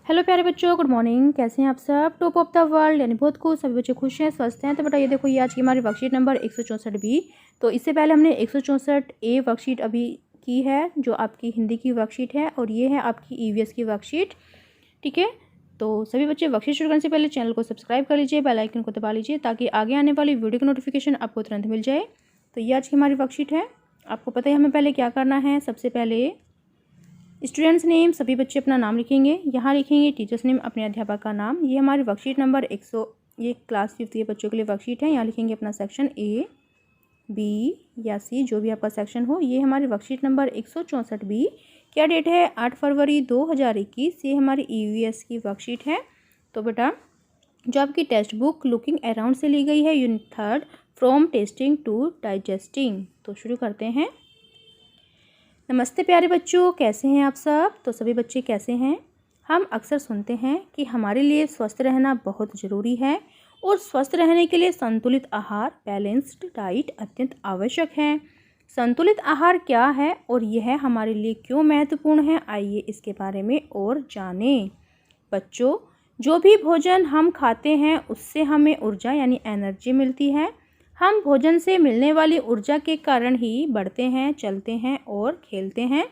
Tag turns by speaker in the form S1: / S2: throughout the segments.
S1: Hello प्यारे बच्चों, good morning. कैसे हैं आप सब? टॉप ऑफ द वर्ल्ड यानी बहुत खुश, सभी बच्चे खुश हैं, स्वस्थ हैं। तो बेटा ये देखो, ये आज की हमारी वर्कशीट नंबर 164 बी। तो इससे पहले हमने 164 ए वर्कशीट अभी की है, जो आपकी हिंदी की वर्कशीट है, और ये है आपकी ईवीएस की वर्कशीट। ठीक है, तो सभी बच्चे वर्कशीट शुरू करने से पहले चैनल को सब्सक्राइब कर लीजिए, बेल आइकन को दबा लीजिए, ताकि आगे आने वाली वीडियो की नोटिफिकेशन आपको तुरंत मिल जाए। तो ये आज की हमारी वर्कशीट है। आपको पता है हमें पहले क्या करना है। सबसे पहले स्टूडेंट्स नेम, सभी बच्चे अपना नाम लिखेंगे। यहाँ लिखेंगे टीचर्स नेम, अपने अध्यापक का नाम। ये हमारी वर्कशीट नंबर 100, ये क्लास 5 के बच्चों के लिए वर्कशीट है। यहाँ लिखेंगे अपना सेक्शन ए, बी या सी, जो भी आपका सेक्शन हो। ये हमारी वर्कशीट नंबर 164 बी। क्या डेट है? 8 फरवरी 2021। ये हमारी ईवीएस की वर्कशीट है। तो बेटा जो आपकी टेक्स्ट बुक लुकिंग अराउंड से ली गई है, unit 3 from testing to digesting. तो शुरू करते हैं। नमस्ते प्यारे बच्चों, कैसे हैं आप सब? तो सभी बच्चे कैसे हैं? हम अक्सर सुनते हैं कि हमारे लिए स्वस्थ रहना बहुत ज़रूरी है, और स्वस्थ रहने के लिए संतुलित आहार, बैलेंस्ड डाइट अत्यंत आवश्यक है। संतुलित आहार क्या है और यह हमारे लिए क्यों महत्वपूर्ण है, आइए इसके बारे में और जानें। बच्चों, जो भी भोजन हम खाते हैं उससे हमें ऊर्जा यानी एनर्जी मिलती है। हम भोजन से मिलने वाली ऊर्जा के कारण ही बढ़ते हैं, चलते हैं और खेलते हैं।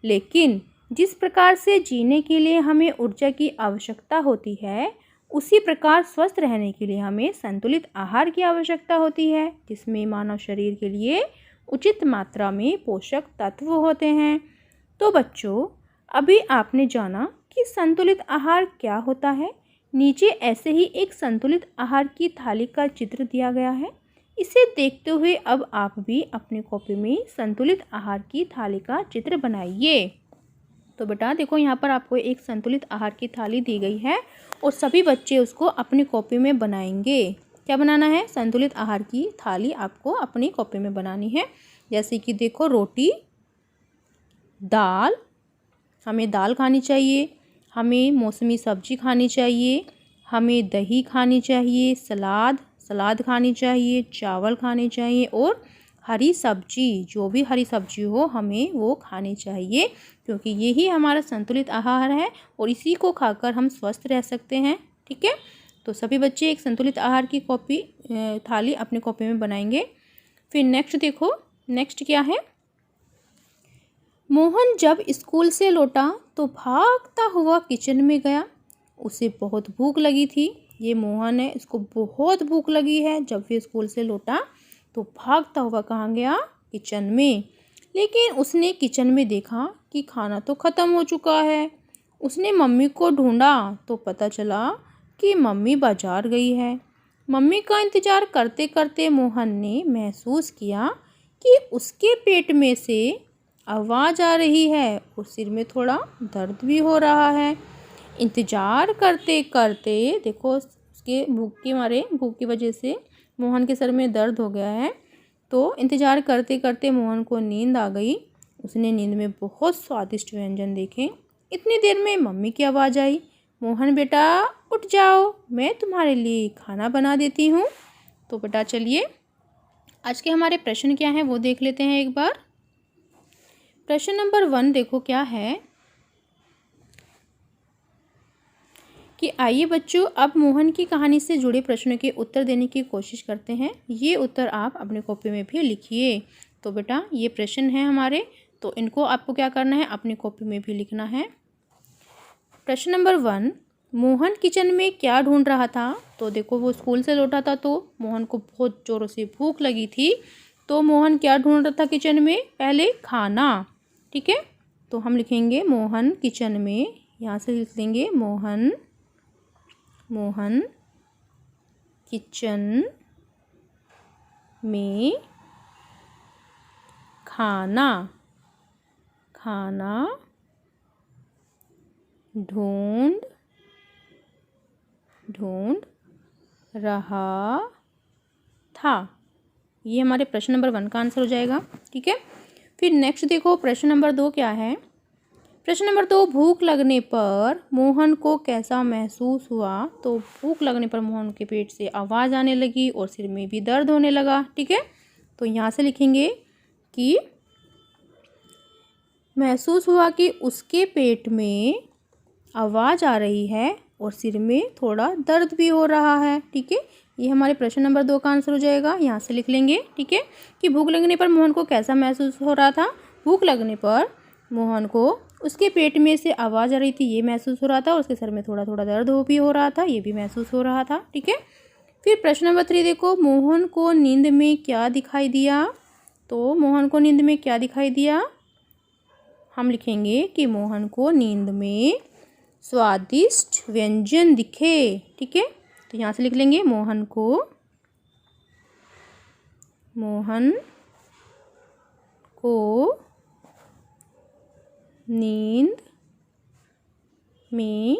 S1: लेकिन जिस प्रकार से जीने के लिए हमें ऊर्जा की आवश्यकता होती है, उसी प्रकार स्वस्थ रहने के लिए हमें संतुलित आहार की आवश्यकता होती है, जिसमें मानव शरीर के लिए उचित मात्रा में पोषक तत्व होते हैं। तो बच्चों, अभी आपने जाना कि संतुलित आहार क्या होता है। नीचे ऐसे ही एक संतुलित आहार की थाली का चित्र दिया गया है। इसे देखते हुए अब आप भी अपनी कॉपी में संतुलित आहार की थाली का चित्र बनाइए। तो बेटा देखो, यहाँ पर आपको एक संतुलित आहार की थाली दी गई है, और सभी बच्चे उसको अपनी कॉपी में बनाएंगे। क्या बनाना है? संतुलित आहार की थाली आपको अपनी कॉपी में बनानी है। जैसे कि देखो, रोटी, दाल, हमें दाल खानी चाहिए, हमें मौसमी सब्जी खानी चाहिए, हमें दही खानी चाहिए, सलाद खानी चाहिए, चावल खाने चाहिए, और हरी सब्जी, जो भी हरी सब्जी हो हमें वो खानी चाहिए, क्योंकि यही हमारा संतुलित आहार है, और इसी को खाकर हम स्वस्थ रह सकते हैं। ठीक है, तो सभी बच्चे एक संतुलित आहार की थाली अपनी कॉपी में बनाएंगे। फिर नेक्स्ट देखो, नेक्स्ट क्या है। मोहन जब स्कूल से लौटा तो भागता हुआ किचन में गया। उसे बहुत भूख लगी थी। ये मोहन है, इसको बहुत भूख लगी है। जब भी स्कूल से लौटा तो भागता हुआ कहाँ गया? किचन में। लेकिन उसने किचन में देखा कि खाना तो ख़त्म हो चुका है। उसने मम्मी को ढूंढा तो पता चला कि मम्मी बाजार गई है। मम्मी का इंतज़ार करते करते मोहन ने महसूस किया कि उसके पेट में से आवाज़ आ रही है, और सिर में थोड़ा दर्द भी हो रहा है। इंतज़ार करते करते देखो, उसके भूख की वजह से मोहन के सर में दर्द हो गया है। तो इंतज़ार करते करते मोहन को नींद आ गई। उसने नींद में बहुत स्वादिष्ट व्यंजन देखे। इतनी देर में मम्मी की आवाज़ आई, मोहन बेटा उठ जाओ, मैं तुम्हारे लिए खाना बना देती हूँ। तो बेटा चलिए, आज के हमारे प्रश्न क्या हैं वो देख लेते हैं एक बार। प्रश्न नंबर 1 देखो क्या है कि आइए बच्चों, अब मोहन की कहानी से जुड़े प्रश्नों के उत्तर देने की कोशिश करते हैं। ये उत्तर आप अपनी कॉपी में भी लिखिए। तो बेटा ये प्रश्न है हमारे, तो इनको आपको क्या करना है? अपनी कॉपी में भी लिखना है। प्रश्न नंबर 1, मोहन किचन में क्या ढूंढ रहा था? तो देखो, वो स्कूल से लौटा था तो मोहन को बहुत ज़ोरों से भूख लगी थी। तो मोहन क्या ढूंढ रहा था किचन में? पहले खाना। ठीक है, तो हम लिखेंगे मोहन किचन में। यहाँ से लिख देंगे मोहन किचन में खाना ढूंढ रहा था। ये हमारे प्रश्न नंबर 1 का आंसर हो जाएगा। ठीक है, फिर नेक्स्ट देखो, प्रश्न नंबर 2 क्या है। प्रश्न नंबर 2, भूख लगने पर मोहन को कैसा महसूस हुआ? तो भूख लगने पर मोहन के पेट से आवाज़ आने लगी और सिर में भी दर्द होने लगा। ठीक है, तो यहाँ से लिखेंगे कि महसूस हुआ कि उसके पेट में आवाज़ आ रही है और सिर में थोड़ा दर्द भी हो रहा है। ठीक है, ये हमारे प्रश्न नंबर 2 का आंसर हो जाएगा। यहाँ से लिख लेंगे। ठीक है, कि भूख लगने पर मोहन को कैसा महसूस हो रहा था। भूख लगने पर मोहन को उसके पेट में से आवाज़ आ रही थी, ये महसूस हो रहा था, और उसके सर में थोड़ा थोड़ा दर्द भी हो रहा था, ये भी महसूस हो रहा था। ठीक है, फिर प्रश्न नंबर 3 देखो, मोहन को नींद में क्या दिखाई दिया। तो मोहन को नींद में क्या दिखाई दिया, हम लिखेंगे कि मोहन को नींद में स्वादिष्ट व्यंजन दिखे। ठीक है, तो यहाँ से लिख लेंगे मोहन को नींद में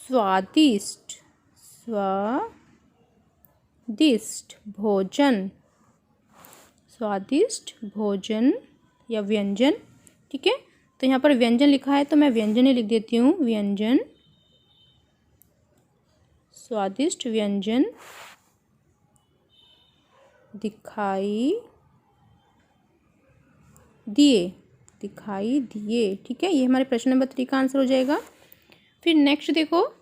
S1: स्वादिष्ट भोजन या व्यंजन। ठीक है, तो यहाँ पर व्यंजन लिखा है तो मैं व्यंजन ही लिख देती हूँ। व्यंजन, स्वादिष्ट व्यंजन दिखाई दिए। ठीक है, ये हमारे प्रश्न नंबर 3 का आंसर हो जाएगा। फिर नेक्स्ट देखो,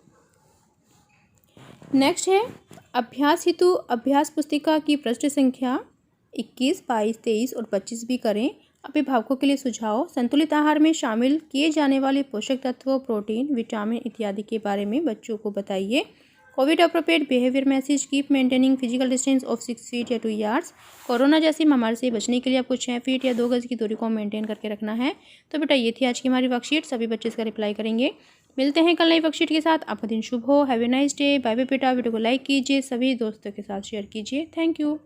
S1: नेक्स्ट है अभ्यास हेतु अभ्यास पुस्तिका की पृष्ठ संख्या 21, 22, 23 और 25 भी करें। अभिभावकों के लिए सुझाव, संतुलित आहार में शामिल किए जाने वाले पोषक तत्वों, प्रोटीन, विटामिन इत्यादि के बारे में बच्चों को बताइए। Covid appropriate behaviour message, keep maintaining physical distance of 6 feet या 2 यार्ड्स। कोरोना जैसी महामारी से बचने के लिए आपको 6 फीट या 2 गज की दूरी को मेंटेन करके रखना है। तो बेटा ये थी आज की हमारी वर्कशीट, सभी बच्चे इसका रिप्लाई करेंगे। मिलते हैं कल नई वर्कशीट के साथ। आपका दिन शुभ हो। Have a nice day. Bye bye बेटा। वीडियो को लाइक कीजिए, सभी दोस्तों के साथ शेयर कीजिए। Thank you.